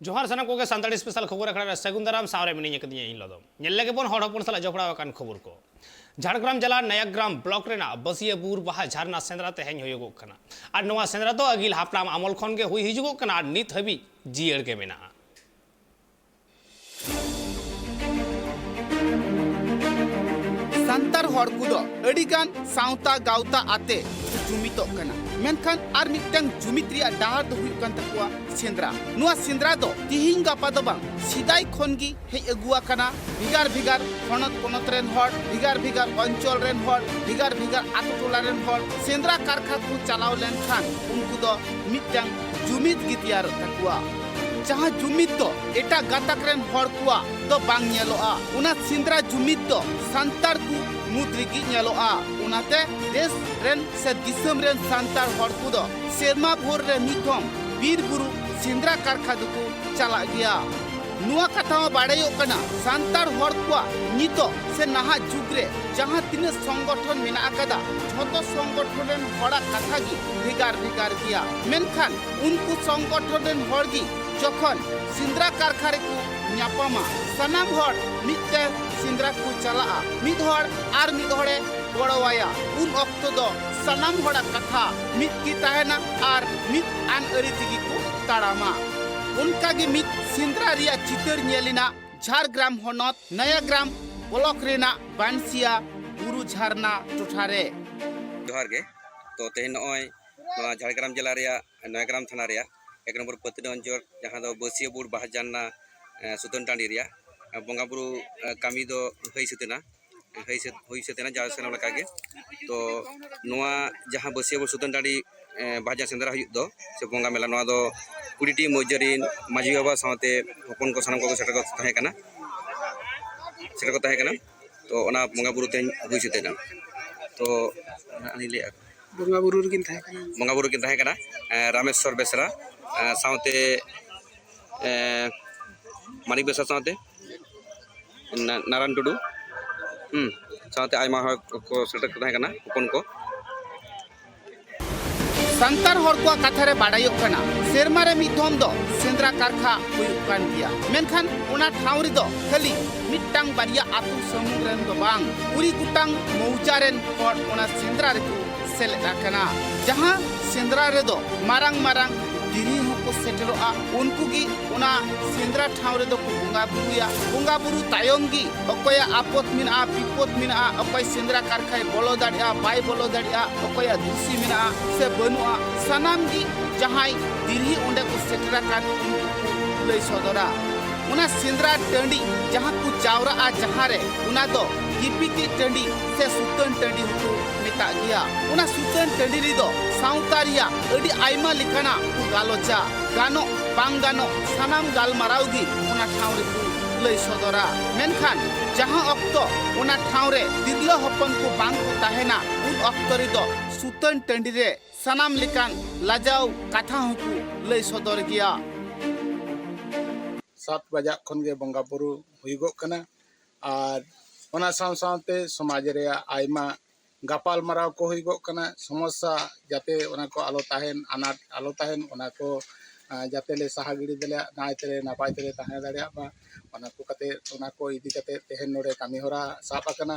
जोहार साना को सानताड़ी स्पेशल खबर अखड़ा सगुन दाराम सावरे मिनी कदिया इन लदो नेल्ले बोन हड़ हपन साला जपड़ा कान खबर को झाड़ग्राम जिला नयाग्राम ब्लॉक रेना बसिया बुर बाहा झारना सेंद्रा तेहें होयोगो कना आर नवा सेंद्रा तो अगिल हापलाम अमल खन के हुई हिजुगो कना आर नित हबी जियर के मेना संतार हर कुदो अडिगान साउता गाउता आते जुमितो कना मेनखान आर मिटंग जुमित रिया डाहर दो हुई कान तकुआ सेंद्रा नुआ सेंद्रा दो तिहिं गापा दो बांग सिदाई खोनगी हे अगुआ कना भिगार भिगार फनत पनत रेन हर भिगार भिगार अंचल रेन हर भिगार भिगार आतु टोला रेन हर सेंद्रा कारखा को चलाव लेन खान उनको दो मिटंग जुमित गितियार तकुआ जहाँ जुमित दो एटा गातक रेन हर कुआ दो बांग नेलोआ उना सेंद्रा जुमित दो संतार को मुद्रिगी नेलोआ उनाते देश रेन से दिसम रेन संतार हर कुदो सेरमा भोर रे मिथम बीर बुरु सेंद्रा कारखा दुको चला गया नुआ कथा बाड़ायो कना संतार हर कुआ नितो से नहा जुगरे जहाँ तीन संगठन मेना कदा झोतो संगठन रेन हड़ा कथा गी भिगार भिगार गया मेनखान उनको संगठन रेन हर गी जखन सेंद्रा कारखारे को न्यापामा सनाम हर मिते सेंद्रा को चला मिद हर आर मिद हरे गड़वाया उन अक्तो दो सनाम हड़ा कथा मिद की ताहेना आर मिद आन अरितिगी को ताड़ामा उनका गे मिद सेंद्रा रिया चितर नेलिना झारग्राम होनत नयाग्राम ब्लॉक रेना बानसिया बुरु झारना टोठारे जोहार गे तो तेहन नय झारग्राम जिला रिया नयाग्राम थाना रिया एक नंबर पतिन अंचल जहाँ दो बसिया बुर बाहा जानना सुतन टाँडी रिया बंगा बुरु कामी दो हई सतेना हई सतेना जा सेना लका गे तो नोआ जहाँ बसिया बुर सुतन टाँडी बाहा सेंद्रा हुई दो से बंगा मेला नोआ दो कुड़ीटी मौजरीन माझी बाबा साथे हपन को सानाम को सेटर को ताहे कना तो ओना बंगा बुरु तेन हुई सतेना तो आनी ले बंगा बुरु किन ताहे कना रामेश्वर बेसरा साथे मानिक बेसरा साथे नारायण टुडू साथे आयमा को सेटर को ताहे कना हपन को संतार हर को कथा रे बाड़ायो कना सेरमा रे मिथम दो सेंद्रा कारखा हुई कान गया मेनखान उना ठाउरी दो खाली मिटटांग बारिया आतु समूह रेन दो बांग उरी गुटांग मौजा रेन हर उना सेंद्रा रे को सेलेदा कना जहां सेंद्रा रे दो मारांग मारांग दिनी को सेटरोआ उनको की उना सेंद्रा ठाउरे दो बुंगा बुरु तायंगी अकोया आपत मिना विपत मिना अकोय सेंद्रा कारखाय बोलो दाड़िया बाय बोलो दाड़िया अकोया दुसी मिना से बनुआ सनामगी जहां दिरही ओंडे को सेटरा कान लई सदरा उना सेंद्रा टंडी जहां को चावरा आ जहां रे उना दो गिपिति टंडी से सुतन टंडी को मिता गया उना सुतन टंडी री दो साउतारिया अडी आइमा लिखाना गालोचा गानो बांग गानो सनाम गाल माराउगी उना ठाउरे को लई सदरा मेनखान जहां अक्तो उना ठाउरे दिरलो हपन को बांग को ताहेना उन अक्तो री दो सुतन टंडी रे सनाम लिकान लाजाव कथा को लई सदर गया 7 बजा खन गे बंगा बुरु हुईगो कना और ओना साथे समाज रे आयमा गापाल मराव को हुईगो कना समस्या जाते ओना को आलो ताहेन अनाट आलो ताहेन ओना को जाते ले सहा गिड़ी देले नायते नापाय ते ताहे दाड़िया बा ओना को कते ओना को इदी कते तेहेन नोडे कामी होरा साप आकना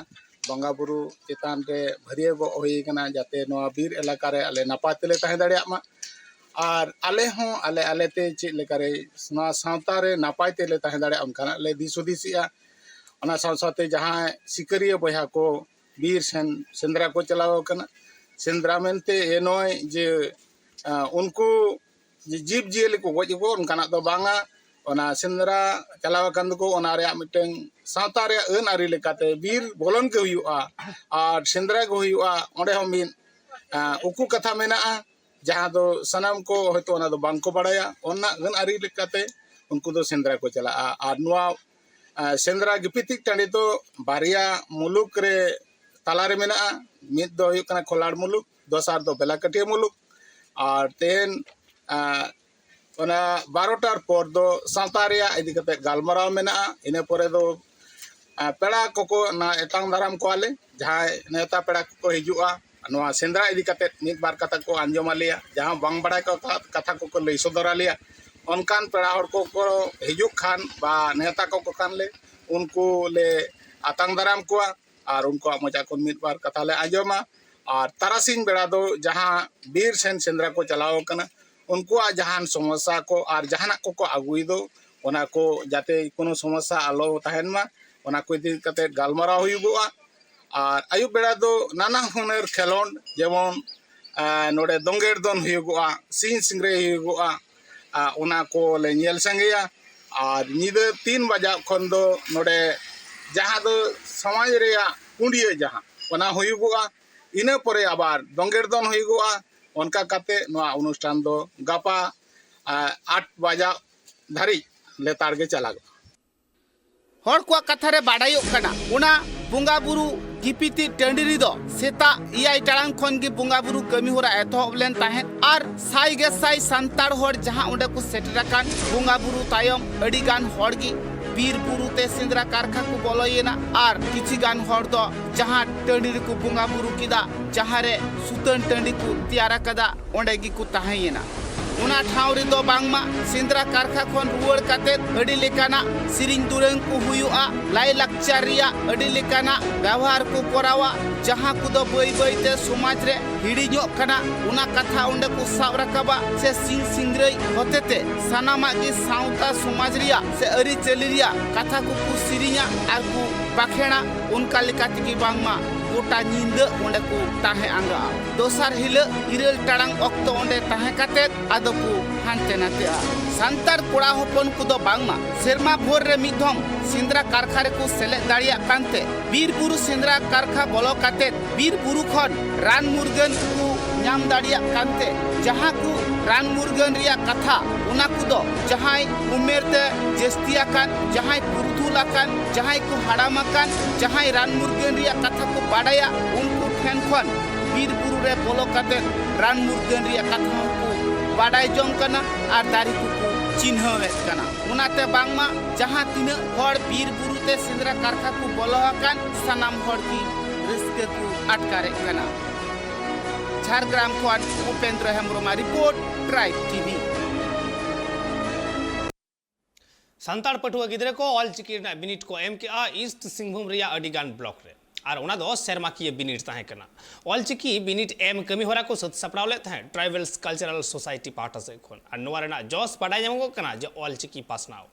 बंगा बुरु चितान रे भरिया गो हुई कना जाते नोआ बीर इलाका रे आले नापाय ते ताहे दाड़िया मा और आले हों आले आले ते चे लेकारे नोआ सावता रे नापाय ते ताहे दाड़िया उनकाना ले दिसुदिसिया ओना साथे जहाँ सिकरिया बहा को बीर सेंद्रा को चलाव कना सेंद्रा मेनते ए नय जे उनको जीव जियली को गज को उनकाना दो बांगा ओना सेंद्रा चलाव कान को ओना रे मिटeng सावता रे अन आरी लेकाते बीर बोलन के हुआ और सेंद्रा को हुआ ओंडे हम मिन उकु कथा मेना जहाँ दो सनाम को होतो ओना दो बांग को बड़ाया ओना अन आरी लेकाते उनको दो सेंद्रा को चला और नुआ सेंद्रा गिपितिक टाँडी तो बारिया मुलुक रे तालारे मेना मिद दो हुई कना खोलाड़ मुलुक दोसार दो बेलाकटिया मुलुक और तेन ओना 12टार पर दो सावता रिया इदी कते गालमराव मेना इने परे दो पेड़ा को ना एतांग दाराम को आले जहाँ नेता पेड़ा को हिजुआ नोआ सेंद्रा इदी कते मिद बार कथा को आंजोमा लिया जहाँ बांग बड़ा को कथा को लई सदरा लिया onkan pera hor ko hijuk khan ba neta ko khan le unku le atang daram kuwa ar unku moja kon mid bar katha le ajoma ar tarasing bera do jahan bir sen sendra ko chalao kana unku jahan समस्या को ar jahanak ko agui do ona ko jate kono समस्या alo tahen ma ona ko idi kate galmara huyugoa ar ayub bera do nana huner khelon jemon node donger don huyugoa sin singre huyugoa ona ko le nyel sangeya ar nide 3 baja khon do node jaha do samaj reya kundiye jaha ona huyugoa ina pore abar donger don huyugoa onka kate noa অনুষ্ঠান do gapa 8 baja dhari letar ge chalago हर को कथा रे बाडायो कना उना बुंगा बुरु गिपिति टंडीरी दो सेता इयाई टांग खन गे बुंगा बुरु कमी होरा एथोब लेन ताहे आर साई गे साई संतार होर जहां उंडे को सेटराकान बुंगा बुरु तायम अडी गान होर गी बीर बुरु ते सिंद्रा कारखा को बोलोयेना आर किछि गान होर दो जहां टंडीरी को बुंगा बुरु किदा जहां रे सुतन टंडी को तियारा कदा उंडे गी को ताहेयेना उना ठावरी दो बांगमा सिंद्रा कारखा खन रुवर काते अडी लेकाना सिरिंग दुरंग को हुयुआ लाई लाक्चर रिया अडी लेकाना व्यवहार को करावा जहां को दो बई बई ते समाज रे हिडिño kana una katha onde ko sab rakaba se sing singrai hotete sanama gi sauta समाज रिया से अरी चली रिया कथा को सिरिña ar को बाखेना उनका लेकाति की बांगमा गोटा नींद ओंडे को ताहे आंगा दोसार हिल इरेल टांग ऑक्तो ओंडे ताहे काते आदो को हानते नाते संतार कोड़ा होपन को दो बांगमा सेरमा भोर रे मिधम सिंद्रा कारखारे को सेले दाड़िया कांते बीर बुरु सिंद्रा कारखा बोलो काते बीर बुरु खन रान मुर्गन को नाम दाड़िया कांते जहां को रान मुर्गन रिया कथा उना को दो जहां उमेर ते जस्तिया कान जहां पुरुथुला कान जहां को हाड़ामा कान जहां रान मुर्गन रिया कथा को बाडाया उनको ठेन खन बीर बुरु रे बोलो काते रान मुर्गन रिया कथा को बाडाय जों कना आर दारी को चिन्हवेत कना उनाते बांगमा जहां तीन हर बीर बुरु ते सिंद्रा कारखा को बोलो कान सनाम हर की रिस्क को अटकारे कना झारग्राम खन उपेंद्र हेम्ब्रमा रिपोर्ट ट्राइब टीवी संताड़ पटुआ गिद्रे को ऑल चिकी बिनिट को एम के ईस्ट सिंहभूम रिया अडिगान ब्लॉक रे और उना दो सेरमाकिया बिनिट ताहे कना ऑल चिकी बिनिट एम कमी होरा को सत सपड़ाव ले ताहे ट्राइबल्स कल्चरल सोसाइटी पार्ट से खन और नोवा रेना जॉस पढ़ाई जमगो कना जे ऑल चिकी पासनाव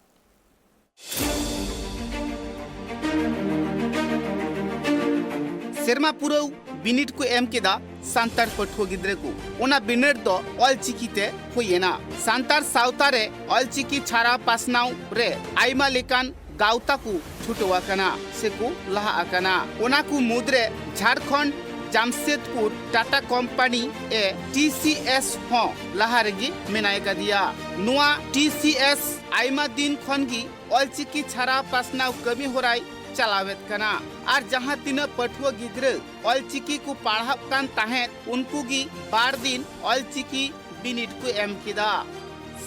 सेरमा पुरो बिनिट को एम केदा सांतार पठुआ गिद्रे को उना बिनिट दो ऑल चिकी ते होयेना सांतार सावता रे ऑल चिकी छारा पासनाव रे आइमा लेकान गावता को छुटवा कना से को लहा आकना उना को मुद्रे झारखंड जामशेदपुर टाटा कंपनी ए TCS हो लहारगी मेनाय का दिया नुआ TCS आइमा दिन खनगी ऑल चिकी छारा पासनाव कमी होराय चलावेत कना और जहां तीन पठुआ गिद्रे ऑल चिकी को पढ़ाव कान ताहे उनको गी 12 दिन ऑल चिकी बिनिट को एम किदा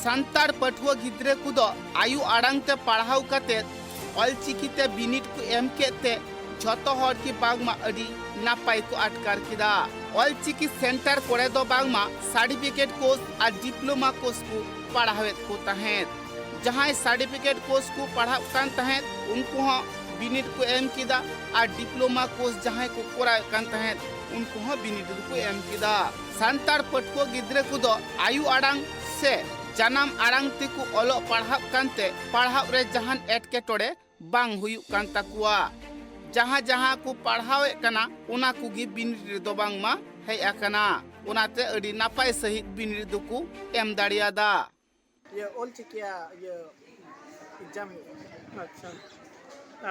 संतार पठुआ गिद्रे को दो आयु आड़ांग ते पढ़ाव काते ऑल चिकी ते बिनिट को एम केते झतो हर की बागमा अडी नापाय को अटकार किदा ऑल चिकी सेंटर कोड़े दो बागमा सर्टिफिकेट कोर्स और डिप्लोमा कोर्स को पढ़ावेत को ताहे जहां सर्टिफिकेट कोर्स को पढ़ाव कान ताहे उनको बिनिट को एम किदा और डिप्लोमा कोर्स जहां को कोरा कान ताहे उनको बिनिट को एम किदा संतार पटको गिद्रे को दो आयु आड़ांग से जनाम आड़ांग ते को ओलो पढ़ाव कानते पढ़ाव रे जहां एटके टोड़े बांग हुयु कान ताकुआ जहां जहां को पढ़ावे कना उना को गी बिनिट दो बांग मा हे आकना उनाते अडी नापाय सहित बिनिट को एम दाड़ियादा ये ऑल चिकिया ये एग्जाम अच्छा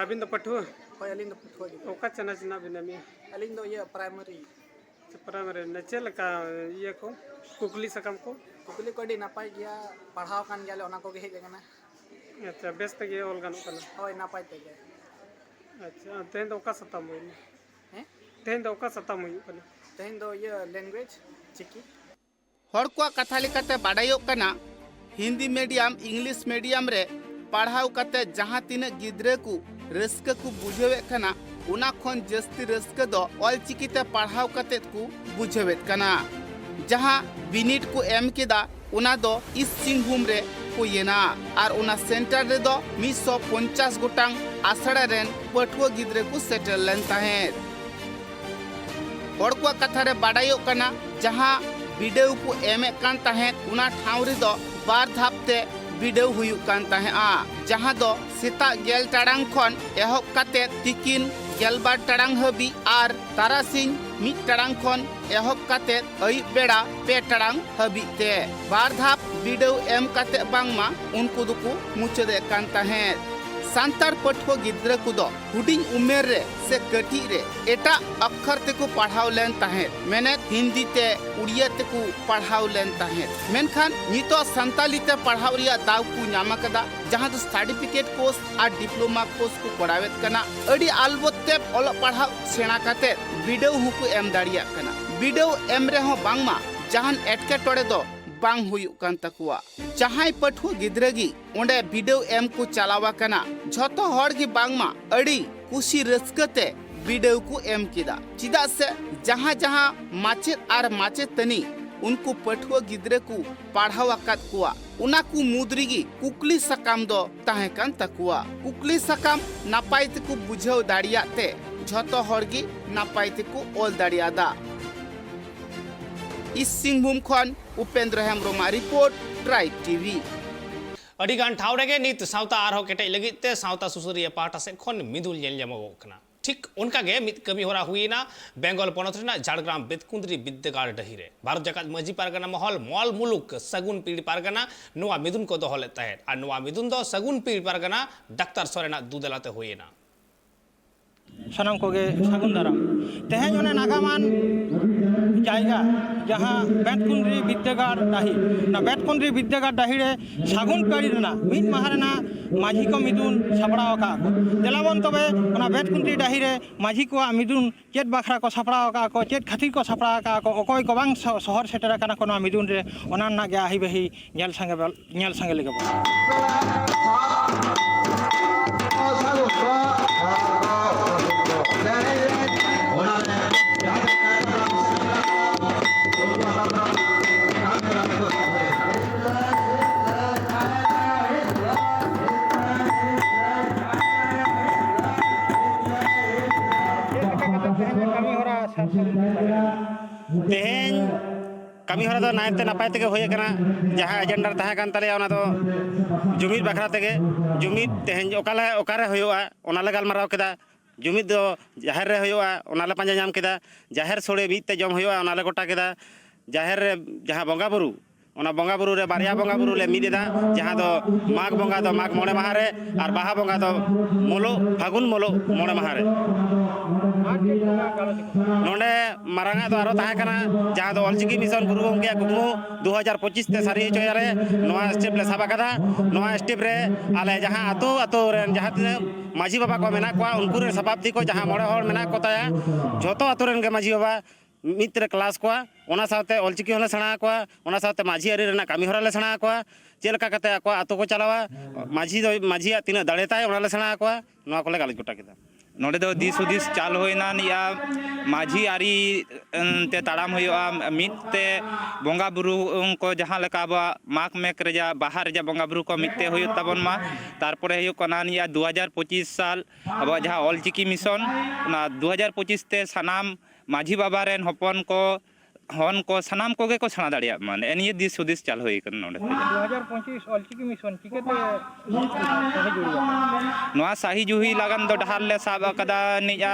अबिन दो पठुआ होय अलिंग दो पठुआ गी ओका चना चना बिनामी अलिंग दो ये प्राइमरी नचे लका ये को कुकली सकम को कुकली को डी नापाय गया पढ़ाव कान गयाले ओना को गे हे जगना अच्छा बेस्ट गे ऑल गानो कना होय नापाय ते गे अच्छा तेन दो का सता मोय हैं तेन दो का सता मोय कना तेन दो ये लैंग्वेज चिकी हर को कथा लेकाते बाडायो कना हिंदी मीडियम इंग्लिश मीडियम रे पढ़ाव काते जहां तीन गिद्रे को रस्क को बुझेवे कना उना खन जस्ती रस्क दो ऑल चिकी ते पढ़ाव काते को बुझेवेत कना जहां बिनिट को एम केदा उना दो इस सिंहभूम रे को येना और उना सेंटर रे दो 150 गोटांग आसड़ा रेन पटुआ गिद्रे को सेटल लेन ताहें हड़कुआ कथा रे बाडायो कना जहां वीडियो को एमे कान ताहें उना ठाव रे दो बार धापते वीडियो हुयु कान ताहें जहां दो सेता गेल टाड़ांग खन एहब काते तिकिन गेलबार टाड़ांग हबी और तारासिंह मिट टाड़ांग खन एहब काते अई बेड़ा 2 टाड़ांग हबी ते बार धाप वीडियो एम काते बांगमा उनको दुकु मुचदे कान ताहें सांतार पटुआ गिद्रा कुदो हुडिंग उमेर रे से कटी रे एटा अक्षर ते को पढ़ाव लेन ताहें मैंने हिंदी ते उड़िया ते को पढ़ाव लेन ताहें मेनखान नितो संताली ते पढ़ाव रिया दाव को नामा कदा जहां तो सर्टिफिकेट कोर्स और डिप्लोमा कोर्स को पढ़ावेत कना अडी अलबत्ते ओल पढ़ाव सेना काते वीडियो हुकु एम दाड़िया कना वीडियो एम रे हो बांगमा जहान एटके टोड़े दो बांग हुयु कान तकुआ जहां पटुआ गिद्रगी ओंडे वीडियो एम को चलावा कना झोतो हड़ की बांगमा अड़ी खुशी रस्कते वीडियो को एम किदा चिदा से जहां जहां माचेत और माचेत तनी उनको पटुआ गिद्रे को पढ़ावा कात कुआ उना को मुद्रिगी कुकली सकाम दो ताहे कान तकुआ कुकली सकाम नापाय ते को बुझाव दाड़ियाते झोतो हड़गी नापाय ते को ओल दाड़ियादा इस सिंहभूम खन Upendra Hembram report tribe TV अडिगान ठाव रेगे नित सावता आरहो केटे लगिते सावता सुसुरिया पाटा से खन मिदुल नेल जामोगो कना ठीक उनका गे मित कमी होरा हुईना बेंगल पोनत रेना झाड़ग्राम बेतकुंद्री विद्यागार डहिरे भारत जकात मजी पारगना महल मॉल मुलुक सगुन पीड़ी पारगना नुआ मिदुन को दोहले तहेत आ नुआ मिदुन दो सगुन पीड़ी पारगना डाक्टर सोरेना दुदलाते हुईना सानाम कोगे सागुन दाराम तेहें जोने नागामान जायगा जहां बेतकुंद्री विद्यागार डाही ना बेतकुंद्री विद्यागार डाही रे सागुन पेड़ी रेना मिद माहारेना माझी को मिदुन सापड़ाव का को देलाबन तबे ओना बेतकुंद्री डाही रे माझी को मिदुन चेत बाखरा को सापड़ाव का को चेत खातिर को सापड़ाव का को ओकोय को बांग शहर सेटर काना को मिदुन रे ओना ना गे आही बही नेल संगे लेगे तेहें कमी हरा दो नायते नापाय तेगे होय कना जहां एजेंडा तहा कान तले ओना दो जुमिद बखरा तेगे जुमिद तेहें ओकारे होयोआ ओना ले गालमाराव केदा जुमिद दो जाहेर रे होयोआ ओना ले पांजा नाम केदा जाहेर सोड़े बीते जम होयोआ ओना ले गोटा केदा जाहेर रे जहां बंगा बुरु ओना बंगा बुरु रे बारिया बंगा बुरु ले मिदेदा जहां दो माघ बंगा दो माघ मोड़े माहा रे और बाहा बंगा दो मोलो फागुन मोलो मोड़े माहा रे नोंडे मारांगा दो आरो ताहे कना जहां दो ऑलचिकी मिशन गुरु गंगे गुगमु 2025 ते सारी चोयारे नोआ स्टेप ले साबा कदा नोआ स्टेप रे आले जहां आतो आतो रे जहां तिने माझी बाबा को मेना को उनको रे सभापति को जहां मोड़े हर मेना को ताया जोतो आतो रेन के माझी बाबा मित्र क्लास को ओना साथे ऑलचिकी होले सणा को ओना साथे माझी अरी रेना कामी होरा ले सणा को चेलका कते को आतो को चलावा माझी तिना दाड़ेताय ओना ले सणा को नोआ कोले गालिज गोटा केदा नोडे दो दिस उदिस चाल होइना निया माझी आरी ते ताड़ाम होयोआ मिते बोंगा बुरु को जहां लेका बा माक मेक रेजा बाहर रेजा बोंगा बुरु को मिते होयो तबन मा तारपरे होयो कना निया 2025 साल अब जहां ऑलचिकी मिशन ना 2025 ते सनाम माझी बाबा रेन हपन को हन को सनाम कोगे को छाना दाड़िया मान एनिए दिस सुदिस चाल होई कन नोडे 2025 ऑलचिकी मिशन चिकेते नोआ साही जुही लगन दो डहार ले साब कदा निया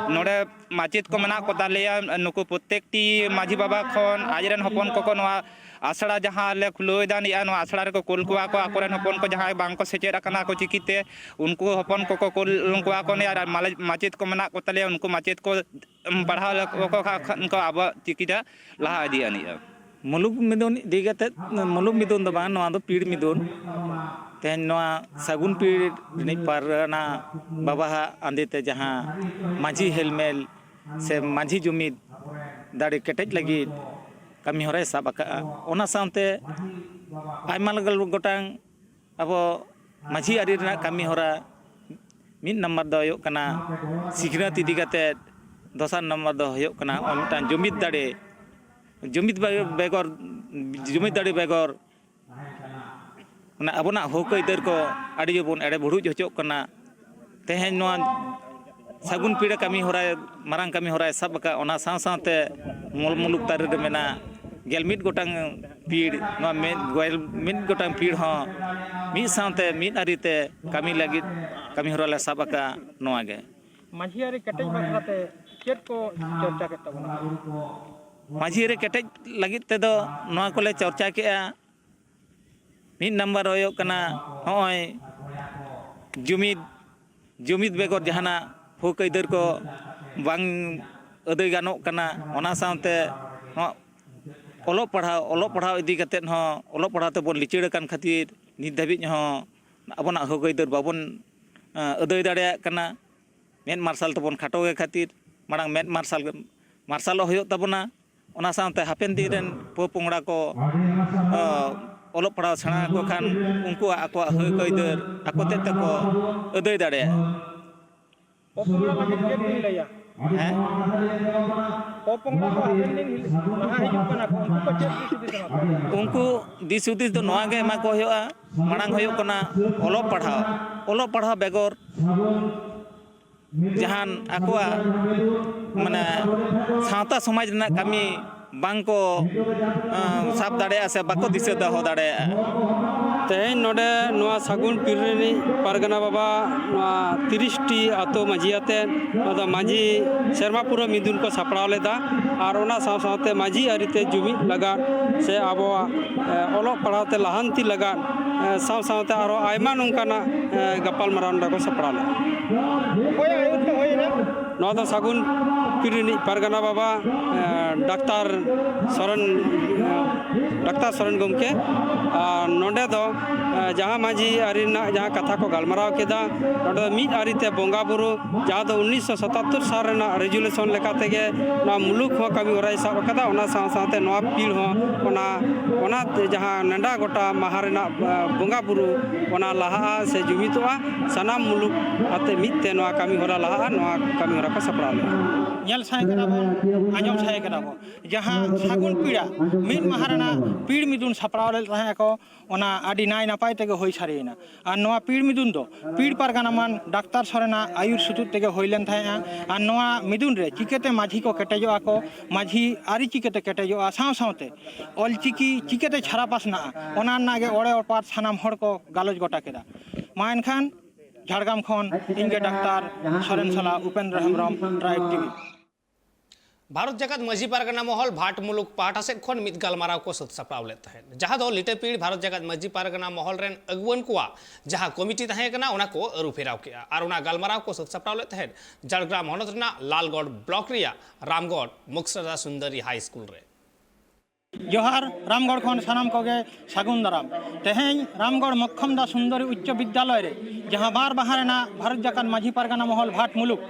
नोडे माचित को मना को दालिया नुको प्रत्येकटी माझी बाबा खन आजरेन हपन को नोआ आसड़ा जहां ले खुलोय दान या नोआ आसड़ा रे को कोल को आकोरेन हपन को जहां बांग को सेचेर कना को चिकिते उनको हपन को कोल को को ने यार माचित को मना को तले उनको माचित को पढ़ा को को अब चिकिता लहा दिया निया मुलुक मिदुन दिगते मुलुक मिदुन दो बान नोआ दो पीड़ मिदुन तेन नोआ सगुन पीड़ नि पारना बाबा आंदेते जहां माझी हेलमेल से माझी जुमिद दाड़े केटेज लगी कमी होरे साब ओना सामते आयमा लगल गोटांग अब माझी आरी रना कमी होरा मिद नंबर दो होयो कना सिखरत इदी कते दोसर नंबर दो होयो कना ओमटान जुमिद दाड़े जुमिद बेगर जुमिद दाड़े बेगर ᱢᱟᱱᱮ ᱟᱵᱚᱱᱟᱜ ᱦᱚᱠ ᱟᱹᱭᱫᱟᱹᱨ ᱠᱚ ᱟᱹᱰᱤ ᱜᱮᱵᱚᱱ ᱮᱲᱮ ᱵᱷᱩᱲᱩᱡ ᱦᱚᱪᱚᱜ ᱠᱟᱱᱟ ᱛᱮᱦᱮᱧ ᱱᱚᱣᱟ ᱥᱟᱹᱜᱩᱱ ᱯᱤᱲᱟᱹ ᱠᱟᱹᱢᱤ ᱦᱚᱨᱟᱭ ᱢᱟᱨᱟᱝ ᱠᱟᱹᱢᱤ ᱦᱚᱨᱟᱭ ᱥᱟᱵ ᱟᱠᱟᱫ ᱚᱱᱟ ᱥᱟᱶ ᱥᱟᱶᱛᱮ ᱢᱚᱞ ᱢᱩᱞᱩᱠ ᱛᱟᱹᱨᱤ ᱨᱮ ᱢᱮᱱᱟᱜ 11 ᱜᱚᱴᱟᱝ ᱯᱤᱲ ᱱᱚᱣᱟ ᱢᱤᱫ ᱜᱚᱴᱟᱝ ᱯᱤᱲ ᱦᱚᱸ ᱢᱤᱫ ᱥᱟᱶᱛᱮ ᱢᱤᱫ ᱟᱹᱨᱤᱛᱮ ᱠᱟᱹᱢᱤ ᱞᱟᱹᱜᱤᱫ ᱠᱟᱹᱢᱤ ᱦᱚᱨᱟ ᱞᱮ ᱥᱟᱵ ᱟᱠᱟᱫ ᱱᱚᱣᱟ ᱜᱮ ᱢᱟᱹᱡᱷᱤ ᱟᱹᱨᱤ ᱠᱮᱴᱮᱡ ᱵᱟᱠᱷᱨᱟᱛᱮ ᱪᱮᱫ ᱠᱚ ᱪᱚᱨᱪᱟ ᱠᱮᱫ ᱛᱟᱵᱚᱱᱟ? ᱢᱟᱹᱡᱷᱤ ᱟᱹᱨᱤ ᱠᱮᱴᱮᱡ ᱞᱟᱹᱜᱤᱫ ᱛᱮᱫᱚ ᱱᱚᱣᱟ ᱠᱚᱞᱮ ᱪᱚᱨᱪᱟ ᱠᱮᱜᱼᱟ ᱢᱤᱫ ᱱᱟᱢᱵᱟᱨ ᱦᱩᱭᱩᱜ ᱠᱟᱱᱟ ᱦᱚᱸᱜᱼᱚᱭ ᱡᱩᱢᱤᱫ ᱵᱮᱜᱚᱨ ᱡᱟᱦᱟᱱᱟᱜ ᱦᱚᱠ ᱟᱹᱭᱫᱟᱹᱨ ko bang ᱟᱹᱫᱟᱹᱭ ᱜᱟᱱᱚᱜ ᱠᱟᱱᱟ ᱚᱱᱟ ᱥᱟᱶᱛᱮ ᱚᱞᱚᱜ ᱯᱟᱲᱦᱟᱣ ᱤᱫᱤ ᱠᱟᱛᱮᱫ ᱦᱚᱸ ᱚᱞᱚᱜ ᱯᱟᱲᱦᱟᱣ ᱛᱮᱵᱚᱱ ᱞᱤᱪᱟᱹᱲ ᱟᱠᱟᱱ ᱠᱷᱟᱹᱛᱤᱨ ᱱᱤᱛ ᱫᱷᱟᱹᱵᱤᱡ ᱦᱚᱸ ᱟᱵᱚᱱᱟᱜ ᱦᱚᱠ ᱟᱹᱭᱫᱟᱹᱨ ᱵᱟᱵᱚᱱ ᱟᱹᱫᱟᱹᱭ ᱫᱟᱲᱮᱭᱟᱜ ᱠᱟᱱᱟ ᱢᱮᱫ ᱢᱟᱨᱥᱟᱞ ᱛᱮᱵᱚᱱ ᱠᱷᱟᱴᱚ ᱜᱮ ᱠᱷᱟᱹᱛᱤᱨ ᱢᱟᱲᱟᱝ ᱢᱮᱫ ᱢᱟᱨᱥᱟᱞᱚᱜ ᱦᱩᱭᱩᱜ ᱛᱟᱵᱚᱱᱟ ᱚᱱᱟ ᱥᱟᱶᱛᱮ ᱦᱟᱯᱮᱱ ᱫᱤᱱ ᱨᱮᱱ ᱯᱚᱼᱯᱚᱝᱲᱟ ᱠᱚ ᱚᱞᱚᱜ ᱯᱟᱲᱦᱟᱣ ᱥᱮᱬᱟ ᱟᱠᱚ ᱠᱷᱟᱱ ᱩᱱᱠᱩᱣᱟᱜ ᱟᱠᱚᱣᱟᱜ ᱦᱚᱠ ᱟᱹᱭᱫᱟᱹᱨ ᱟᱠᱚ ᱛᱮᱫ ᱛᱮᱠᱚ ᱟᱹᱫᱟᱹᱭ ᱫᱟᱲᱮᱭᱟᱜᱼᱟ ᱯᱚᱯᱚᱝᱲᱟ ᱞᱟᱹᱜᱤᱫ ᱪᱮᱫ ᱵᱤᱱ ᱞᱟᱹᱭᱟ? ᱦᱮᱸ ᱯᱚᱯᱚᱝᱲᱟ ᱠᱚ ᱦᱟᱯᱮᱱ ᱫᱤᱱ ᱱᱟᱦᱟᱜ ᱦᱤᱡᱩᱜ ᱠᱟᱱᱟ ᱠᱚ ᱩᱱᱠᱩ ᱠᱚ ᱪᱮᱫ ᱫᱤᱥ ᱦᱩᱫᱤᱥ ᱮᱢᱟ ᱠᱚᱣᱟ? उनको दिस हुदिस दो नवा गे एमा को हुआ मांग हुआ कना ओलो पढ़ाव बेगर जहान आकुआ माने सावता समाज रना कमी बांग को साब दाड़े से बाको दिशा दहो दाड़े तेहन नोडे नोआ सागुन पीरनी पारगना बाबा नोआ 30टी आतो माजियाते नोदा माजी शर्मापुरा मिदुन को सापड़ाव लेदा और ओना साव सावते माजी अरिते जुमिद लगा से आबो ओलो पढ़ाते लहांती लगा साव सावते आरो आयमा नोंकाना गपाल माराव को सापड़ाव ले कोई आयुक्त होइना नोदा सागुन पीरनी पारगना बाबा डाक्टर सरन गमके नोडे दो जहाँ माजी आरी जहाँ कथा को गलमाराव केदा नोडे मिद आरीते बोंगा बुरु जहाँ दो 1977 साल रेना रेजुलेशन लेकाते गे ना मुलुक हो कमी होराय साब कदा ओना साव सावते नोआ पीढ़ हो ओना जहाँ नंडा गोटा माहा रेना बोंगा बुरु ओना लाहा से जुमितोआ सनाम मुलुक आते मिदते नोआ कमी होरा लाहा नोआ कमी होरा को सपड़ाव ले ñel say kada bon anjom say kada bon jaha sagun pira min maharana pir midun sapraw le tahe ko ona adi nai napai tege hoi sarina ar noa pir midun do pir pargana man daktar sorena ayur sutut tege hoilen thae ar noa midun re chikete majhi ko ketejo ako majhi ari chikete ketejo a saw sawte ol chiki chikete chhara pasna ona nage ore opat sanam hor ko galoj gota keda ma enkhan Jhargram खन इनके doctor सरेन साला Upendra Hembram tribe TV Bharat जगत मजी पारगना महल भाट मुलुक पाटा से खन मित गलमाराव को सत सपड़ाव ले तहन जहां दो लिटे पीढ़ भारत जगत मजी पारगना महल रेन अगुवन कोआ जहां कमिटी तहे कना ओना को अरु फेराव के आर ओना गलमाराव को सत सपड़ाव ले तहन झाड़ग्राम हनत रना लालगढ़ ब्लॉक रिया रामगढ़ मुक्सदा सुंदरी हाई स्कूल रे जोहार रामगढ़ खन सानाम कोगे सागुन दाराम तेहें रामगढ़ मक्खम दा सुंदरी उच्च विद्यालय रे जहां बार बहारेना भारत जगत माझी पारगना महल भाट मुलुक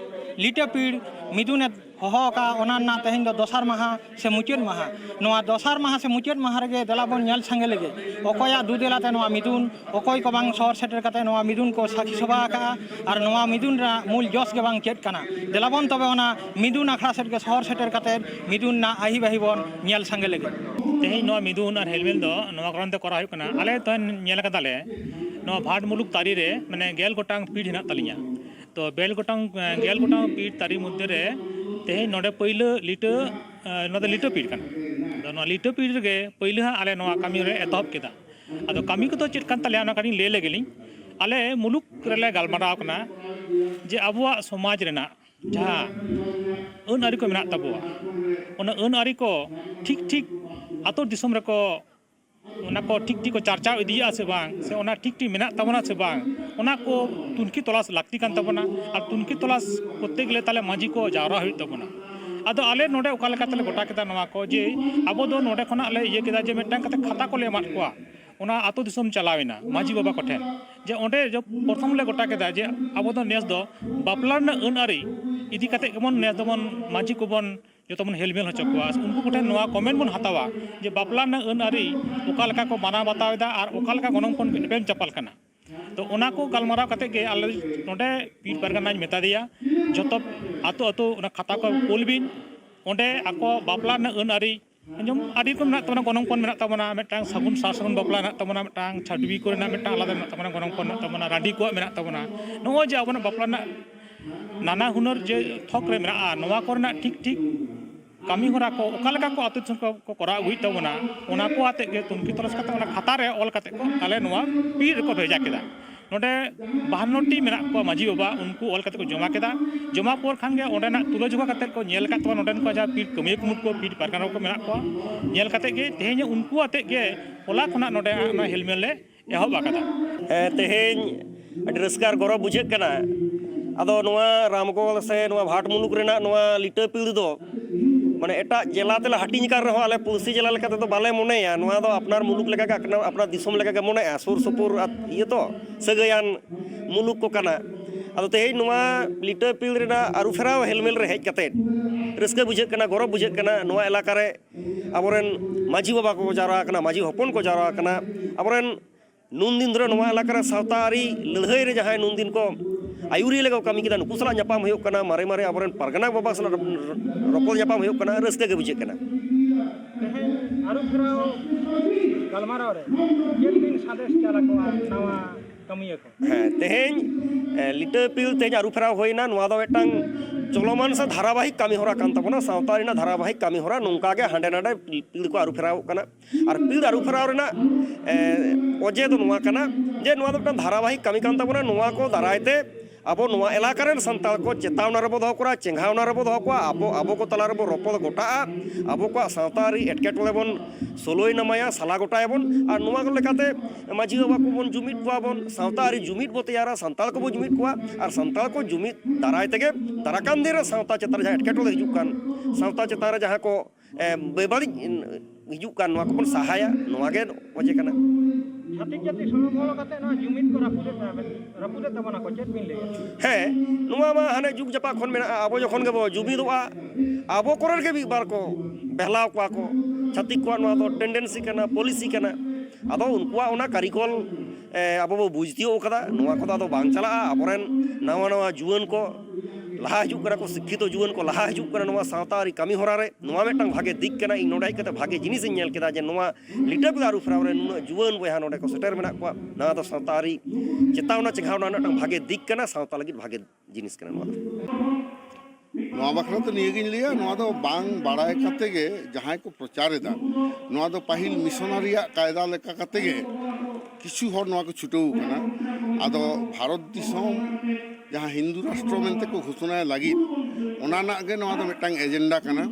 लिटे पीढ़ मिदुने होका ओनाना तेहें दो दोसार माहा से मुचेद माहा नोआ दोसार माहा से मुचेद माहा रे देलाबन नेल संगे लगे ओकोया दुदेलाते नोआ मिदुन ओकोय को बांग शहर सेटर कते नोआ मिदुन को साखी सभा का और नोआ मिदुन रा मूल जोश के बांग चेत कना देलाबन तबे ओना मिदुन आखड़ा सेट के शहर सेटर कते मिदुन ना आही बाहीबन नेल संगे लगे तेहन नोआ मिदुन और हेलमेल दो नोआ कारण ते करा हुकना आले तो नेल कदाले नोआ भाट मुलुक तारी रे माने 11 गोटांग पीढ़ हिना तलिया तो 11 गोटांग पीढ़ तारी मध्य रे तेहन नोडे पहिले लिटो नोडे लिटो पीढ़ कना तो नोआ लिटो पीढ़ गे पहिले आले नोआ कामी रे एतहब केदा आदो कामी को तो चेत कान तले ना कानी ले लेगेलिं आले मुलुक रेले गलमाराव कना जे अबुआ समाज रेना जहां अन आरी को मेना तबुआ ओना अन आरी को ठीक ठीक आतो दिसम रको ओना को ठीक ठीक को चर्चा इदिया से बांग से ओना ठीक ठीक मेना तबना से बांग ओना को तुनकी तलाश लागती कान तबना और तुनकी तलाश करते गेले ताले माजी को जावरा हुई तबना आदो आले नोडे ओका लेका ताले गोटा केदा नवा को जे आबो दो नोडे खना आले ये केदा जे मेटन कते खाता को ले माट कोआ ओना आतो दिसम चलावेना माजी बाबा कोठेन जे ओंडे जो प्रथम ले गोटा केदा जे आबो दो नेस दो बापला न अन आरी इदी कते केमन नेस दोबन माजी को बन जो तमन हेलमेल हो चुका उनको कोठे नोआ कमेंट बन हतावा जे बापला न अन आरी ओका लेका को माना बतावेदा और ओका लेका गनंग पन बेम चपल कना तो ओना को गलमाराव कते के आले नोडे पीर परगना मेता दिया जतो आतो आतो ओना खाता को कोलबिन ओंडे आको बापला न अन आरी ᱟᱸᱡᱚᱢ ᱟᱹᱰᱤ ᱨᱚᱠᱚᱢ ᱢᱮᱱᱟᱜ ᱛᱟᱵᱚᱱᱟ ᱜᱚᱱᱚᱝ ᱯᱚᱱ ᱢᱮᱱᱟᱜ ᱛᱟᱵᱚᱱᱟ ᱢᱤᱫᱴᱟᱝ ᱥᱟᱹᱜᱩᱱ ᱥᱟᱨ ᱥᱟᱹᱜᱩᱱ ᱵᱟᱯᱞᱟ ᱢᱮᱱᱟᱜ ᱛᱟᱵᱚᱱᱟ ᱢᱤᱫᱴᱟᱝ ᱪᱷᱟᱰᱣᱤ ᱠᱚᱨᱮᱱᱟᱜ ᱢᱤᱫᱴᱟᱝ ᱟᱞᱟᱫᱟ ᱢᱮᱱᱟᱜ ᱛᱟᱵᱚᱱᱟ ᱜᱚᱱᱚᱝ ᱯᱚᱱ ᱢᱮᱱᱟᱜ ᱛᱟᱵᱚᱱᱟ ᱨᱟᱺᱰᱤ ᱠᱚᱣᱟᱜ ᱢᱮᱱᱟᱜ ᱛᱟᱵᱚᱱᱟ ᱱᱚᱜᱼᱚᱭ ᱡᱮ ᱟᱵᱚᱱᱟᱜ ᱵᱟᱯᱞᱟ ᱨᱮᱱᱟᱜ ᱱᱟᱱᱟ ᱦᱩᱱᱟᱹᱨ ᱡᱮ ᱛᱷᱚᱠ ᱨᱮ ᱢᱮᱱᱟᱜᱼᱟ ᱱᱚᱣᱟ ᱠᱚᱨᱮᱱᱟᱜ ᱴᱷᱤᱠ ᱠᱟᱹᱢᱤ ᱦᱚᱨᱟ ᱠᱚ ᱚᱠᱟ ᱞᱮᱠᱟ ᱠᱚ ᱟᱹᱛᱩ ᱫᱤᱥᱚᱢ ᱠᱚ ᱠᱚᱨᱟᱣ ᱟᱹᱜᱩᱭᱮᱫ ᱛᱟᱵᱚᱱᱟ ᱚᱱᱟ ᱠᱚ ᱟᱛᱮᱫ ᱜᱮ ᱛᱩᱱᱠᱷᱤ ᱛᱚᱞᱟᱥ ᱠᱟᱛᱮ ᱚᱱᱟ ᱠᱷᱟᱛᱟ ᱨᱮ ᱚᱞ ᱠᱟᱛᱮ ᱠᱚ ᱟᱞᱮ ᱱᱚᱣᱟ ᱯᱤᱲ ᱨᱮᱠᱚ ᱵᱷᱮᱡᱟ ᱠᱮᱫᱟ ᱱᱚᱰᱮ 52ᱴᱤ ᱢᱮᱱᱟᱜ ᱠᱚᱣᱟ ᱢᱟᱹᱡᱷᱤ ᱵᱟᱵᱟ ᱩᱱᱠᱩ ᱚᱞ ᱠᱟᱛᱮ ᱠᱚ ᱡᱚᱢᱟ ᱠᱮᱫᱟ ᱡᱚᱢᱟ ᱯᱚᱨ ᱠᱷᱟᱱ ᱜᱮ ᱚᱸᱰᱮᱱᱟᱜ ᱛᱩᱞᱟᱹᱡᱚᱠᱷᱟ ᱠᱟᱛᱮ ᱠᱚ ᱧᱮᱞ ᱟᱠᱟᱫ ᱛᱟᱵᱚᱱᱟ ᱱᱚᱰᱮᱱ ᱠᱚ ᱡᱟᱦᱟᱸ ᱯᱤᱲ ᱠᱟᱹᱢᱤᱭᱟᱹ ᱠᱩᱢᱩᱴ ᱠᱚ ᱯᱤᱲ ᱯᱟᱨᱜᱟᱱᱟ ᱠᱚ ᱢᱮᱱᱟᱜ ᱠᱚᱣᱟ ᱧᱮᱞ ᱠᱟᱛᱮ ᱜᱮ ᱛᱮᱦᱮᱧ ᱩᱱᱠᱩ ᱟᱛᱮᱫ ᱜᱮ ᱦᱚᱞᱟ ᱠᱷᱚᱱᱟᱜ ᱱᱚᱰᱮ ᱚᱱᱟ ᱦᱮᱞᱢᱮᱞ ᱞᱮ ᱮᱦᱚᱵ ᱟᱠᱟᱫᱟ ᱛᱮᱦᱮᱧ ᱟᱹᱰᱤ ᱨᱟᱹᱥᱠᱟᱹ ᱟᱨ ᱜᱚᱨᱚᱵ ᱵᱩᱡᱷᱟᱹᱜ ᱠᱟᱱᱟ ᱟᱫᱚ ᱱᱚᱣᱟ ᱨᱟᱢᱜᱚᱲ ᱥᱮ ᱱᱚᱣᱟ ᱵᱷᱟᱴ ᱢᱩᱞᱩᱠ ᱨᱮᱱᱟᱜ ᱱᱚᱣᱟ ᱞᱤᱴᱟᱹ ᱯᱤᱲ ᱫᱚ ᱢᱟᱱᱮ ᱮᱴᱟᱜ ᱡᱮᱞᱟ ᱛᱮᱞᱮ ᱦᱟᱹᱴᱤᱧ ᱟᱠᱟᱱ ᱨᱮᱦᱚᱸ ᱟᱞᱮ ᱯᱩᱞᱥᱤ ᱡᱮᱞᱟ ᱞᱮᱠᱟ ᱛᱮᱫᱚ ᱵᱟᱞᱮ ᱢᱚᱱᱮᱭᱟ ᱱᱚᱣᱟ ᱫᱚ ᱟᱯᱱᱟᱨ ᱢᱩᱞᱩᱠ ᱞᱮᱠᱟ ᱜᱮ ᱟᱯᱱᱟᱨ ᱫᱤᱥᱚᱢ ᱞᱮᱠᱟ ᱜᱮ ᱢᱚᱱᱮᱜᱼᱟ ᱥᱩᱨ ᱥᱩᱯᱩᱨ ᱤᱭᱟᱹ ᱛᱚ ᱥᱟᱹᱜᱟᱹᱭᱟᱱ ᱢᱩᱞᱩᱠ ᱠᱚ ᱠᱟᱱᱟ ᱟᱫᱚ ᱛᱮᱦᱮᱧ ᱱᱚᱣᱟ ᱞᱤᱴᱟᱹ ᱯᱤᱲ ᱨᱮᱱᱟᱜ ᱟᱹᱨᱩᱯᱷᱮᱨᱟᱣ ᱦᱮᱞᱢᱮᱞ ᱨᱮ ᱦᱮᱡ ᱠᱟᱛᱮᱫ ᱨᱟᱹᱥᱠᱟᱹ ᱵᱩᱡᱷᱟᱹᱜ ᱠᱟᱱᱟ ᱜᱚᱨᱚᱵ ᱵᱩᱡᱷᱟᱹᱜ ᱠᱟᱱᱟ ᱱᱚᱣᱟ ᱮᱞᱟᱠᱟ ᱨᱮ ᱟᱵᱚᱨᱮᱱ ᱢᱟᱹᱡᱷᱤ ᱵᱟᱵᱟ ᱠᱚ ᱡᱟᱣᱨᱟ ᱟᱠᱟᱱᱟ ᱢᱟᱹᱡᱷᱤ ᱦᱚᱯᱚᱱ ᱠᱚ ᱡᱟᱣᱨᱟ ᱟᱠᱟᱱᱟ ᱟᱵᱚᱨᱮᱱ ᱱᱩᱱ ᱫᱤᱱ ᱫᱷᱚᱨᱮ ᱱᱚᱣᱟ ᱮᱞᱟᱠᱟ ᱨᱮ ᱥᱟᱶᱛᱟ ᱟᱹᱨᱤ ᱞᱟᱹᱲᱦᱟᱹᱭ ᱨᱮ ᱡᱟᱦᱟᱸᱭ ᱱᱩᱱ ᱫᱤᱱ ᱠᱚ ᱟᱭᱩᱨᱤᱭᱟᱹ ᱞᱮᱠᱟ ᱠᱟᱹᱢᱤ ᱠᱮᱫᱟ ᱱᱩᱠᱩ ᱥᱟᱞᱟᱜ ᱧᱟᱯᱟᱢ ᱦᱩᱭᱩᱜ ᱠᱟᱱᱟ ᱢᱟᱨᱮ ᱟᱵᱚᱨᱮᱱ ᱯᱟᱨᱜᱟᱱᱟ ᱵᱟᱵᱟ ᱥᱟᱞᱟᱜ ᱨᱚᱯᱚᱲ ᱧᱟᱯᱟᱢ ᱦᱩᱭᱩᱜ ᱠᱟᱱᱟ ᱨᱟᱹᱥᱠᱟᱹ ᱜᱮ ᱵᱩᱡᱷᱟᱹᱜ ᱠᱟᱱᱟ ᱛᱮᱦᱮᱧ ᱟᱹᱨᱩᱯᱷᱮᱨᱟᱣ ᱜᱟᱞᱢᱟᱨᱟᱣ ᱨᱮ ᱪᱮᱫ ᱵᱤᱱ ᱥᱟᱸᱫᱮᱥ ᱪᱟᱞ ᱟᱠᱚᱣᱟ ᱱᱟᱣᱟ ᱠᱟᱹᱢᱤᱭᱟᱹ ᱠᱚ ᱛᱮᱦᱮᱧ ᱞᱤᱴᱟᱹ ᱯᱤᱲ ᱛᱮᱦᱮᱧ ᱟᱹᱨᱩᱯᱷᱮᱨᱟᱣ ᱦᱩᱭᱱᱟ ᱱᱚᱣᱟ ᱫᱚ ᱢᱤᱫᱴᱟᱝ ᱪᱚᱞᱚᱢᱟᱱ ᱥᱮ ধারাবাহিক ᱠᱟᱹᱢᱤ ᱦᱚᱨᱟ ᱠᱟᱱ ᱛᱟᱵᱚᱱᱟ ᱥᱟᱶᱛᱟ ᱨᱮᱱᱟᱜ ধারাবাহিক ᱠᱟᱹᱢᱤ ᱦᱚᱨᱟ ᱱᱚᱝᱠᱟ ᱜᱮ ᱦᱟᱸᱰᱮ ᱱᱟᱰᱮ ᱯᱤᱲ ᱠᱚ ᱟᱹᱨᱩᱯᱷᱮᱨᱟᱣᱚᱜ ᱠᱟᱱᱟ ᱟᱨ ᱯᱤᱲ ᱟᱹᱨᱩᱯᱷᱮᱨᱟᱣ ᱨᱮᱱᱟᱜ ᱚᱡᱮ ᱫᱚ ᱱᱚᱣᱟ ᱠᱟᱱᱟ ᱡᱮ ᱱᱚᱣᱟ ᱫᱚ ᱢᱤᱫᱴᱟᱝ ধারাবাহিক ᱠᱟᱹᱢᱤ ᱠᱟᱱ ᱛᱟᱵᱚᱱᱟ ᱱᱚᱣᱟ ᱠᱚ ᱫᱟᱨᱟᱭ ᱛᱮ ᱟᱵᱚ ᱱᱚᱣᱟ ᱮᱞᱟᱠᱟ ᱨᱮᱱ ᱥᱟᱱᱛᱟᱲ ᱠᱚ ᱪᱮᱛᱟᱣᱱᱟ ᱨᱮᱵᱚ ᱫᱚᱦᱚ ᱠᱚᱣᱟ ᱪᱮᱸᱜᱷᱟᱣᱱᱟ ᱨᱮᱵᱚ ᱫᱚᱦᱚ ᱠᱚᱣᱟ ᱟᱵᱚ ᱠᱚ ᱛᱟᱞᱟ ᱨᱮᱵᱚ ᱨᱚᱯᱚᱲ ᱜᱚᱴᱟᱜᱼᱟ ᱟᱵᱚ ᱠᱚᱣᱟᱜ ᱥᱟᱶᱛᱟ ᱟᱹᱨᱤ ᱮᱴᱠᱮᱴᱚᱬᱮ ᱵᱚᱱ ᱥᱚᱞᱚᱭ ᱱᱟᱢᱟᱭᱟ ᱥᱟᱞᱟ ᱜᱚᱴᱟᱭᱟᱵᱚᱱ ᱟᱨ ᱱᱚᱣᱟ ᱞᱮᱠᱟᱛᱮ ᱢᱟᱹᱡᱷᱤ ᱵᱟᱵᱟ ᱠᱚᱵᱚᱱ ᱡᱩᱢᱤᱫ ᱠᱚᱣᱟᱵᱚᱱ ᱥᱟᱶᱛᱟ ᱟᱹᱨᱤ ᱡᱩᱢᱤᱫ ᱵᱚ ᱛᱮᱭᱟᱨᱟ ᱥᱟᱱᱛᱟᱲ ᱠᱚᱵᱚ ᱡᱩᱢᱤᱫ ᱠᱚᱣᱟ ᱟᱨ ᱥᱟᱱᱛᱟᱲ ᱠᱚ ᱡᱩᱢᱤᱫ ᱫᱟᱨᱟᱭ ᱛᱮᱜᱮ ᱫᱟᱨᱟᱠᱟᱱ ᱫᱤᱱ ᱨᱮ ᱥᱟᱶᱛᱟ ᱪᱮᱛᱟᱱ ᱨᱮ ᱡᱟᱦᱟᱸ ᱮᱴᱠᱮᱴᱚᱬᱮ ᱦᱤᱡᱩᱜ ᱠᱟᱱ ᱥᱟᱶᱛᱟ ᱪᱮᱛᱟᱱ ᱨᱮ ᱡᱟᱦᱟᱸ ko ᱵᱮᱵᱟᱹᱲᱤᱡ ᱦᱤᱡᱩᱜ ᱠᱟᱱ ᱱᱚᱣᱟ ᱠᱚᱵᱚᱱ ᱥᱟᱦᱟᱭᱟ ᱱᱚᱣᱟ ᱜᱮ ᱚᱡᱮ ᱠᱟᱱᱟ ᱪᱷᱟᱹᱛᱤᱠ ᱡᱟᱹᱛᱤ ᱥᱚᱲᱚ ᱵᱚᱞᱚ ᱠᱟᱛᱮ ᱱᱚᱣᱟ ᱡᱩᱢᱤᱫ ᱠᱚ ᱨᱟᱹᱯᱩᱫᱮᱫ ᱛᱟᱵᱚᱱᱟ ᱠᱚ ᱪᱮᱫ ᱵᱤᱱ ᱞᱟᱹᱭᱟ ᱦᱮᱸ ᱱᱚᱣᱟ ᱢᱟ ᱦᱟᱱᱮ ᱡᱩᱜᱽ ᱡᱟᱯᱟᱜ ᱠᱷᱚᱱ ᱢᱮᱱᱟᱜᱼᱟ ᱟᱵᱚ ᱡᱚᱠᱷᱚᱱ ᱜᱮᱵᱚ ᱡᱩᱢᱤᱫᱚᱜᱼᱟ ᱟᱵᱚ ᱠᱚᱨᱮᱱ ᱜᱮ ᱢᱤᱫ ᱵᱟᱨ ᱠᱚ ᱵᱮᱦᱞᱟᱣ ᱠᱚᱣᱟ ᱠᱚ ᱪᱷᱟᱹᱛᱤᱠ ᱠᱚᱣᱟᱜ ᱱᱚᱣᱟ ᱫᱚ ᱴᱮᱱᱰᱮᱱᱥᱤ ᱠᱟᱱᱟ ᱯᱚᱞᱤᱥᱤ ᱠᱟᱱᱟ ᱟᱫᱚ ᱩᱱᱠᱩᱣᱟᱜ ᱚᱱᱟ ᱠᱟᱹᱨᱤᱜᱚᱞ ᱟᱵᱚ ᱵᱚ ᱵᱩᱡᱽ ᱛᱤᱭᱳᱜ ᱠᱟᱫᱟ ᱱᱚᱣᱟ ᱠᱚᱫᱚ ᱟᱫᱚ ᱵᱟᱝ ᱪᱟᱞᱟᱜᱼᱟ ᱟᱵᱚᱨᱮᱱ ᱱᱟᱣᱟ ᱡᱩᱣᱟᱹᱱ ko ᱞᱟᱦᱟ ᱦᱤᱡᱩᱜ ᱠᱟᱱᱟ ᱠᱚ ᱥᱤᱠᱠᱷᱤᱛᱚ ᱡᱩᱣᱟᱹᱱ ᱠᱚ ᱞᱟᱦᱟ ᱦᱤᱡᱩᱜ ᱠᱟᱱᱟ ᱱᱚᱣᱟ ᱥᱟᱶᱛᱟ ᱟᱹᱨᱤ ᱠᱟᱹᱢᱤ ᱦᱚᱨᱟ ᱨᱮ ᱱᱚᱣᱟ ᱢᱤᱫᱴᱟᱝ ᱵᱷᱟᱜᱮ ᱫᱤᱠ ᱠᱟᱱᱟ ᱤᱧ ᱱᱚᱰᱮ ᱦᱮᱡ ᱠᱟᱛᱮ ᱵᱷᱟᱜᱮ ᱡᱤᱱᱤᱥᱤᱧ ᱧᱮᱞ ᱠᱮᱫᱟ ᱡᱮ ᱱᱚᱣᱟ ᱞᱤᱴᱟᱹ ᱯᱤᱲ ᱟᱹᱨᱩᱯᱷᱮᱨᱟᱣ ᱨᱮ ᱱᱩᱱᱟᱹᱜ ᱡᱩᱣᱟᱹᱱ ᱵᱚᱭᱦᱟ ᱱᱚᱰᱮ ᱠᱚ ᱥᱮᱴᱮᱨ ᱢᱮᱱᱟᱜ ᱠᱚᱣᱟ ᱱᱚᱣᱟ ᱫᱚ ᱥᱟᱶᱛᱟ ᱟᱹᱨᱤ ᱪᱮᱛᱟᱣᱱᱟ ᱪᱮᱸᱜᱷᱟᱣᱱᱟ ᱢᱤᱫᱴᱟᱝ ᱵᱷᱟᱜᱮ ᱫᱤᱠ ᱠᱟᱱᱟ ᱥᱟᱶᱛᱟ ᱞᱟᱹᱜᱤᱫ ᱵᱷᱟᱜᱮ ᱡᱤᱱᱤᱥ ᱠᱟᱱᱟ ᱱᱚᱣᱟ ᱫᱚ ᱱᱚᱣᱟ ᱵᱟᱠᱷᱨᱟ ᱛᱮ ᱱᱤᱭᱟᱹᱜᱤᱧ ᱞᱟᱹᱭᱟ ᱱᱚᱣᱟ ᱫᱚ ᱵᱟᱝ ᱵᱟᱲᱟᱭ ᱠᱟᱛᱮ ᱜᱮ ᱡᱟᱦᱟᱸᱭ ᱠᱚ ᱯᱨᱚᱪᱟᱨ ᱮᱫᱟ ᱱᱚᱣᱟ ᱫᱚ ᱯᱟᱹᱦᱤᱞ ᱢᱤᱥᱚᱱᱟᱨᱤᱭᱟᱜ ᱠᱟᱭᱫᱟ ᱞᱮᱠᱟ ᱠᱟᱛᱮ ᱜᱮ ᱠᱤᱪᱷᱩ ᱦᱚᱲ ᱱᱚᱣᱟ ᱠᱚ ᱪᱷᱩᱴᱟᱹᱣ ᱠᱟᱱᱟ ᱟᱫᱚ ᱵᱷᱟᱨᱚᱛ ᱫᱤᱥᱚᱢ ᱡᱟᱦᱟᱸ ᱦᱤᱱᱫᱩ ᱨᱟᱥᱴᱨᱚ ᱢᱮᱱᱛᱮ ᱠᱚ ᱜᱷᱳষণᱟᱭ ᱞᱟᱹᱜᱤᱫ ᱚᱱᱟ ᱨᱮᱱᱟᱜ ᱜᱮ ᱱᱚᱣᱟ ᱫᱚ ᱢᱤᱫᱴᱟᱝ ᱮᱡᱮᱱᱰᱟ ᱠᱟᱱᱟ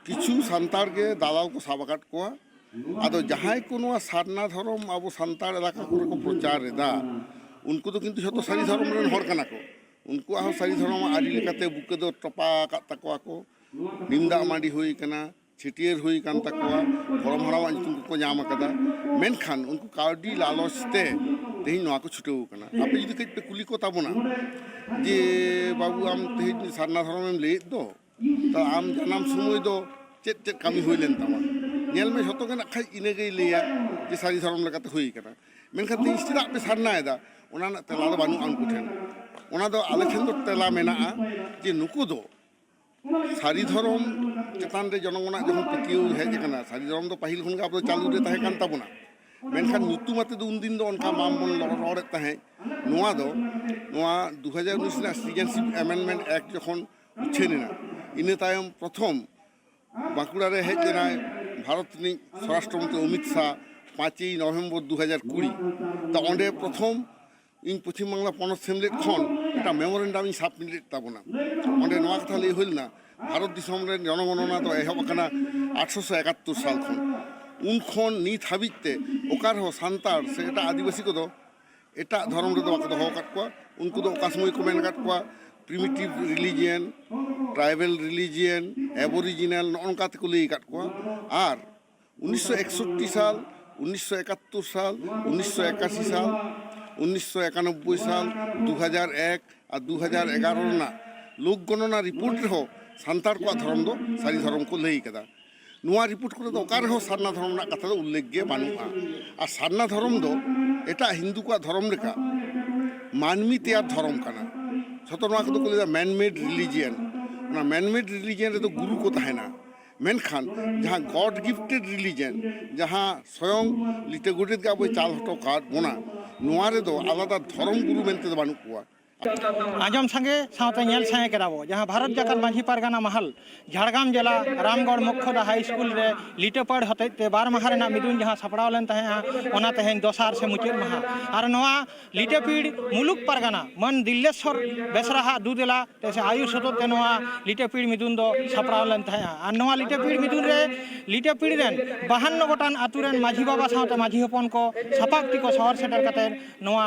ᱠᱤᱪᱷᱩ ᱥᱟᱱᱛᱟᱲ ᱜᱮ ᱫᱟᱞᱟᱞ ᱠᱚ ᱥᱟᱵ ᱟᱠᱟᱫ ᱠᱚᱣᱟ ᱟᱫᱚ ᱡᱟᱦᱟᱸᱭ ᱠᱚ ᱱᱚᱣᱟ ᱥᱟᱨᱱᱟ ᱫᱷᱚᱨᱚᱢ ᱟᱵᱚ ᱥᱟᱱᱛᱟᱲ ᱮᱞᱟᱠᱟ ᱠᱚᱨᱮ ᱠᱚ ᱯᱨᱚᱪᱟᱨ ᱮᱫᱟ ᱩᱱᱠᱩ ᱫᱚ ᱠᱤᱱᱛᱩ ᱡᱷᱚᱛᱚ ᱥᱟᱹᱨᱤ ᱫᱷᱚᱨᱚᱢ ᱨᱮᱱ ᱦᱚᱲ ᱠᱟᱱᱟ ko उनको सारी धर्म आरी लेकाते बुके दो टपा तकवा को निंदा माडी हुई कना छिटियर हुई कान तकवा गरम हराम तुम को नाम कदा मेनखान उनको कावडी लालचते तेही नवा को छुटेव कना आपे जदि कई पे कुली को ताबोना जे बाबू आम तेही सारना धर्म में ले दो तो आम जनाम समय दो चेत चेत कामी हुई लेन तामा नेल में जतो गना खाई इने गई लिया जे सारी धर्म लेकाते हुई कना मेनखान तेही स्थिर आपे सारना एदा ओना तेला दो बानु आन कुठेन ओना दो आले ठेन दो तेला मेनाआ जे नुकु दो सारी धर्म चेतान रे जनगणना जखन पतियो हेज कना सारी धर्म दो पहिल खन अब चालू रे ताहे कान ताबुना मेनखान नुतुमाते दो उन दिन दो अनका माम बन लड़े ताहे नोआ दो नोआ 2019 ना सिटीजनशिप अमेंडमेंट एक्ट जखन उछेनेना इने तायम प्रथम बांकुड़ा रे हेज लेना भारत नि स्वराष्ट्र मंत्री अमित शाह 5 नवम्बर 2020 ता ओंडे प्रथम इन पश्चिम बांगला पनत सेमलेट खन एटा मेमोरेंडाम सबमिट ताबोना ओंडे नोआ कथा लई हइलना भारत दिसम रे जनगणना तो एहब कना 871 साल खन उन खन नित हाबिते ओकार हो सांतार से एटा आदिवासी को दो एटा धर्म रे दो बाको दो काट को उनको दो कासमय को मेन काट को primitive religion tribal religion aboriginal ननका ते को लई काट को आर 1961 साल 1971 साल 1981 साल 1991 साल 2001 और 2011 ना लोक गणना रिपोर्ट रे हो सांतार को धर्म दो सारी धर्म को लई कदा नुआ रिपोर्ट करे दो ओकार हो सारना धर्म ना कथा दो उल्लेख गे बानुआ आ सारना धर्म दो एटा हिंदू को धर्म रेखा मानवी तैयार धर्म कना छतो नुआ को लई मैन मेड रिलीजियन ना मैन मेड रिलीजियन रे तो गुरु को तहेना मेनखान जहाँ गॉड गिफ्टेड रिलीजन जहाँ स्वयं लिटे गोडेत के अब चाल हटो काट बोना नुआरे दो आलादा धर्म गुरु मेनते दो बानुक हुआ आजम संगे साथ नेल साए केदाबो जहाँ भारत जाकान माझी पारगाना महल झाड़ग्राम जिला रामगढ़ मुख्यदा हाई स्कूल रे लिटेपड़ हतेते 12 माह रेना मिदुन जहाँ सपड़ाव लेन तहें ओना तेहें दोसार से मुचाद माहा और नवा लिटेपीड़ मुलुक पारगाना मन दिल्लेश्वर बेसराहा दुदेला तैसे आयु सतत ते नवा लिटेपीड़ मिदुन दो सपड़ाव लेन तहें और नवा लिटेपीड़ मिदुन रे लिटेपीड़ रेन 52 गोटान आतु रेन माझी बाबा साथे माझी हपन को सपाक्ति को शहर सेटर कते नवा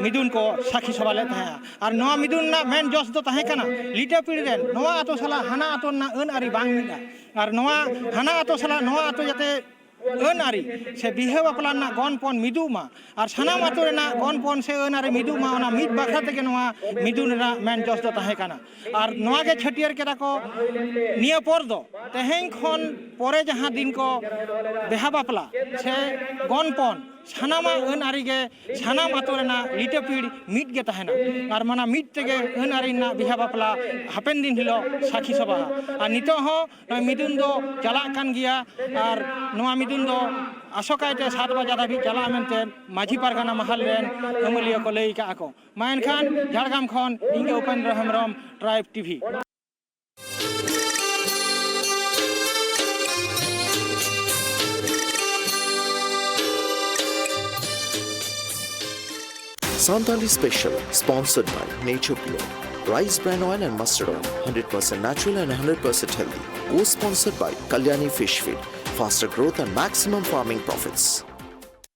मिदुन को साखी सभा ले तहें और नवा मिदुन ना मेन जोश दो तहें कना लिटेपीड़ रेन नवा आतो सला हाना आतो ना अन आरी बांग मिदा और नवा हाना आतो सला नवा आतो जाते अन आरी से बिहे बापला ना गनपन मिदुमा और सानाम आतो रेना गनपन से अन आरी मिदुमा ओना मिद बाखरा तेगे नवा मिदुन रेना मेन जोश दो तहें कना और नवा के छटियर केदा को निया पर दो तेहें खन परे जहाँ दिन को बेहा बापला से गनपन सानामा अन आरी गे सानाम आतो रेना लिटेपीड़ मिद गे तहेना और मना मिद तेगे अन आरी ना बिहा बापला हापेन दिन हिलो साखी सभा और नितो हो मिदुन दो चला कान गिया और नवा मिदुन दो आसोकायते 7 बजे धाबी चला मेनते माझी पारगाना महल रेन अमलिया को लई का को मायन खान झाड़ग्राम खन इंगे Upendra Hembram tribe TV Santali Special, sponsored by Nature Pure. Rice bran oil and mustard oil, 100% natural and 100% healthy. Co-sponsored by Kalyani Fish Feed, faster growth and maximum farming profits.